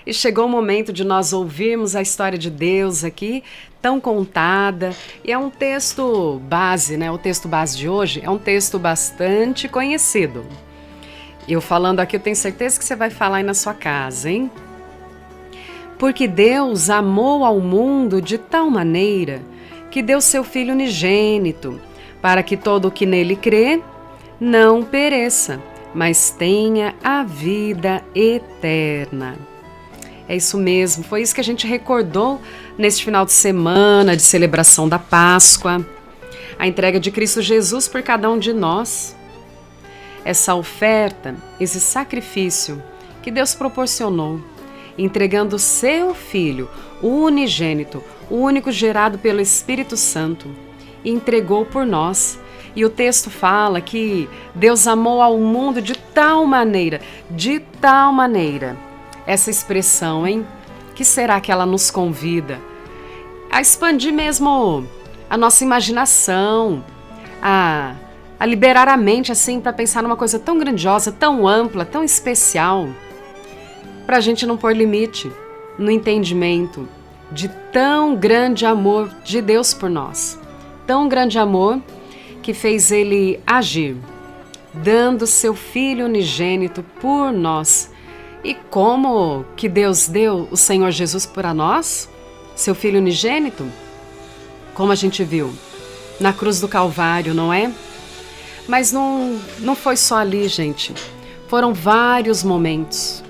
E chegou o momento de nós ouvirmos a história de Deus aqui, tão contada. E é um texto base, né? O texto base de hoje é um texto bastante conhecido. Eu falando aqui, eu tenho certeza que você vai falar aí na sua casa, hein? Porque Deus amou ao mundo de tal maneira que deu seu Filho unigênito, para que todo o que nele crê não pereça, mas tenha a vida eterna. É isso mesmo, foi isso que a gente recordou neste final de semana de celebração da Páscoa, a entrega de Cristo Jesus por cada um de nós. Essa oferta, esse sacrifício que Deus proporcionou, entregando o seu Filho, o unigênito, o único gerado pelo Espírito Santo, e entregou por nós. E o texto fala que Deus amou ao mundo de tal maneira, essa expressão, hein? Que será que ela nos convida? A expandir mesmo a nossa imaginação, a liberar a mente assim para pensar numa coisa tão grandiosa, tão ampla, tão especial, para a gente não pôr limite no entendimento de tão grande amor de Deus por nós. Tão grande amor que fez Ele agir, dando seu Filho unigênito por nós. E como que Deus deu o Senhor Jesus para nós, seu Filho unigênito? Como a gente viu, na cruz do Calvário, não é? Mas não foi só ali, gente. Foram vários momentos.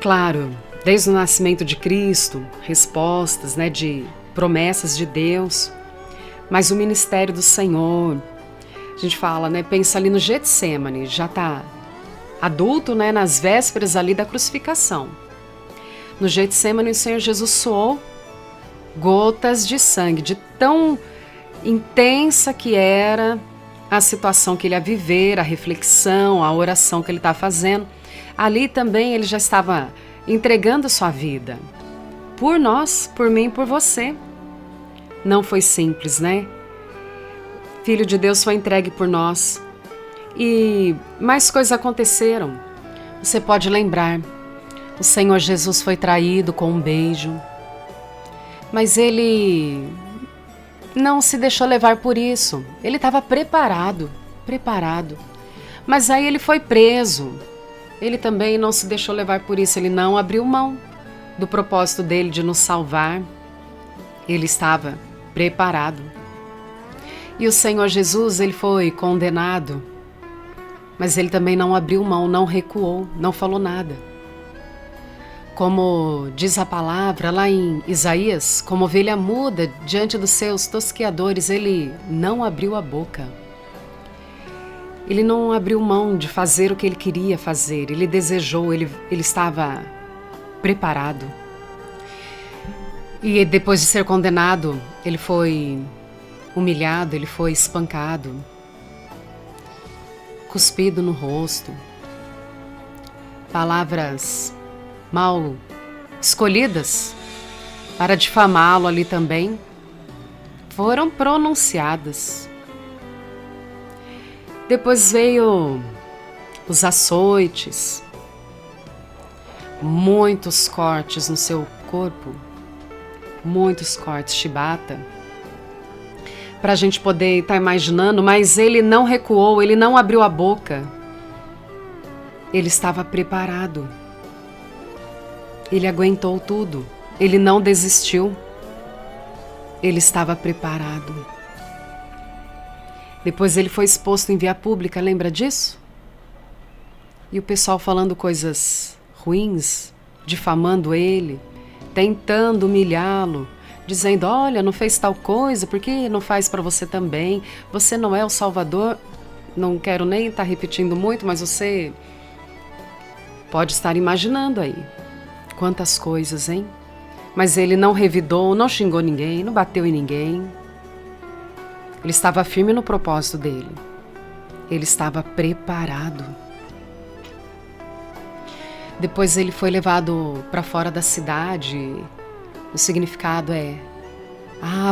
Claro, desde o nascimento de Cristo, respostas, né, de promessas de Deus, mas o ministério do Senhor, a gente fala, né, pensa ali no Getsêmani, já está adulto, né, nas vésperas ali da crucificação. No Getsêmani, o Senhor Jesus suou gotas de sangue, de tão intensa que era a situação que ele ia viver, a reflexão, a oração que ele está fazendo. Ali também ele já estava entregando sua vida por nós, por mim, por você. Não foi simples, né? Filho de Deus foi entregue por nós. E mais coisas aconteceram. Você pode lembrar, o Senhor Jesus foi traído com um beijo, mas ele não se deixou levar por isso. Ele estava preparado. Mas aí ele foi preso. Ele também não se deixou levar por isso. Ele não abriu mão do propósito dele de nos salvar. Ele estava preparado. E o Senhor Jesus, ele foi condenado, mas ele também não abriu mão, não recuou, não falou nada. Como diz a palavra lá em Isaías, como ovelha muda diante dos seus tosqueadores, ele não abriu a boca. Ele não abriu mão de fazer o que ele queria fazer, ele desejou, ele estava preparado. E depois de ser condenado, ele foi humilhado, ele foi espancado, cuspido no rosto, palavras mal escolhidas para difamá-lo ali também foram pronunciadas. Depois veio os açoites, muitos cortes no seu corpo, muitos cortes, chibata, para a gente poder estar imaginando, mas ele não recuou, ele não abriu a boca. Ele estava preparado. Ele aguentou tudo. Ele não desistiu. Ele estava preparado. Depois ele foi exposto em via pública, lembra disso? E o pessoal falando coisas ruins, difamando ele, tentando humilhá-lo, dizendo, olha, não fez tal coisa, por que não faz para você também? Você não é o Salvador. Não quero nem estar repetindo muito, mas você pode estar imaginando aí. Quantas coisas, hein? Mas ele não revidou, não xingou ninguém, não bateu em ninguém. Ele estava firme no propósito dele. Ele estava preparado. Depois ele foi levado para fora da cidade. O significado é: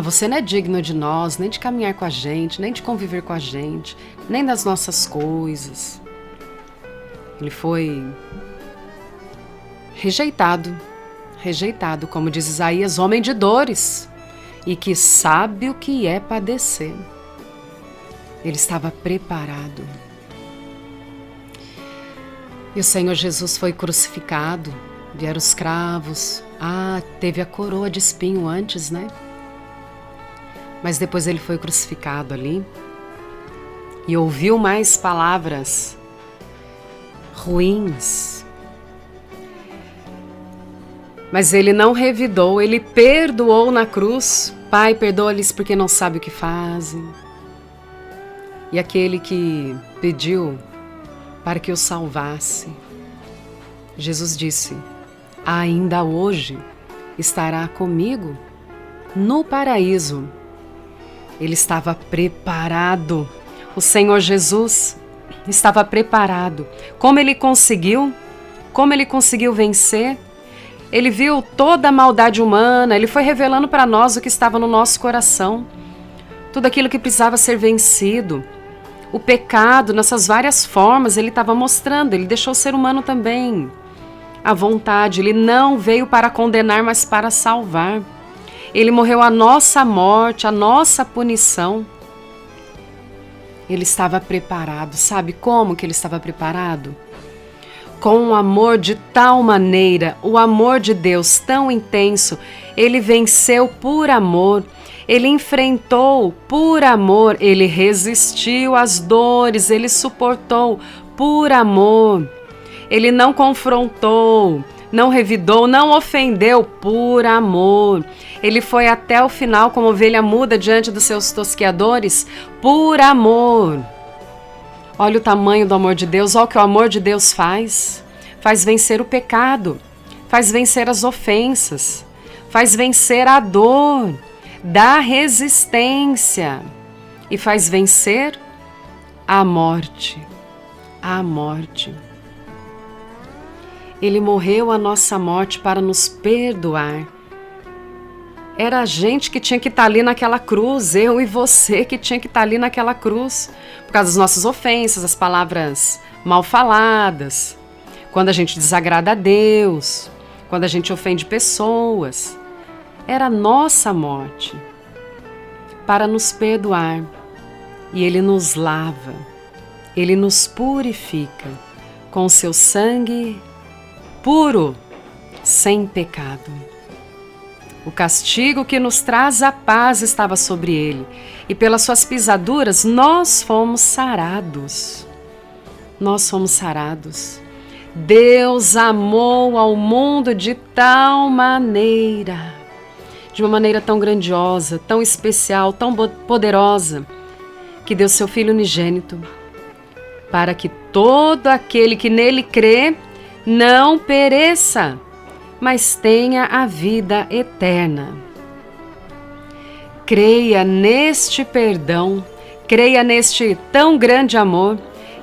você não é digno de nós, nem de caminhar com a gente, nem de conviver com a gente, nem das nossas coisas. Ele foi rejeitado, rejeitado, como diz Isaías, homem de dores, e que sabe o que é padecer. Ele estava preparado. E o Senhor Jesus foi crucificado, vieram os cravos, teve a coroa de espinho antes, né? Mas depois ele foi crucificado ali e ouviu mais palavras ruins. Mas ele não revidou, ele perdoou na cruz. Pai, perdoa-lhes porque não sabe o que fazem. E aquele que pediu para que o salvasse, Jesus disse: ainda hoje estará comigo no paraíso. Ele estava preparado. O Senhor Jesus estava preparado. Como ele conseguiu? Como ele conseguiu vencer? Ele viu toda a maldade humana, ele foi revelando para nós o que estava no nosso coração. Tudo aquilo que precisava ser vencido. O pecado, nessas várias formas, ele estava mostrando. Ele deixou o ser humano também à vontade. Ele não veio para condenar, mas para salvar. Ele morreu a nossa morte, a nossa punição. Ele estava preparado. Sabe como que ele estava preparado? Com um amor de tal maneira, o amor de Deus tão intenso, ele venceu por amor, ele enfrentou por amor, ele resistiu às dores, ele suportou por amor, ele não confrontou, não revidou, não ofendeu por amor. Ele foi até o final como ovelha muda diante dos seus tosqueadores por amor. Olha o tamanho do amor de Deus, olha o que o amor de Deus faz. Faz vencer o pecado, faz vencer as ofensas, faz vencer a dor, dá resistência e faz vencer a morte. A morte. Ele morreu a nossa morte para nos perdoar. Era a gente que tinha que estar ali naquela cruz, eu e você que tinha que estar ali naquela cruz, por causa das nossas ofensas, as palavras mal faladas, quando a gente desagrada a Deus, quando a gente ofende pessoas. Era a nossa morte para nos perdoar. E Ele nos lava, Ele nos purifica com o seu sangue puro, sem pecado. O castigo que nos traz a paz estava sobre ele, e pelas suas pisaduras nós fomos sarados. Nós fomos sarados. Deus amou ao mundo de tal maneira, de uma maneira tão grandiosa, tão especial, tão poderosa, que deu seu Filho unigênito, para que todo aquele que nele crê não pereça, mas tenha a vida eterna. Creia neste perdão, creia neste tão grande amor,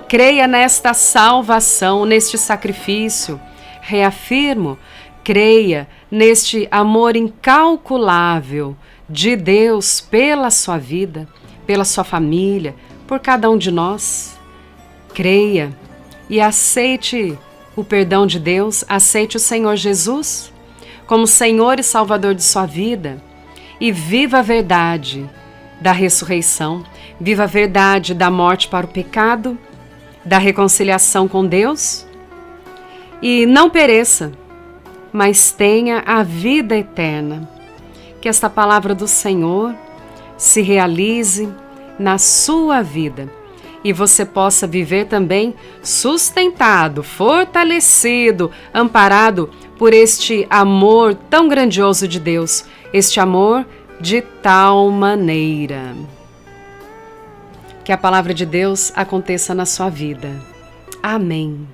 creia nesta salvação, neste sacrifício. Reafirmo, creia neste amor incalculável de Deus pela sua vida, pela sua família, por cada um de nós. Creia e aceite o perdão de Deus, aceite o Senhor Jesus como Senhor e Salvador de sua vida e viva a verdade da ressurreição, viva a verdade da morte para o pecado, da reconciliação com Deus e não pereça, mas tenha a vida eterna. Que esta palavra do Senhor se realize na sua vida e você possa viver também sustentado, fortalecido, amparado por este amor tão grandioso de Deus, este amor de tal maneira. Que a palavra de Deus aconteça na sua vida. Amém.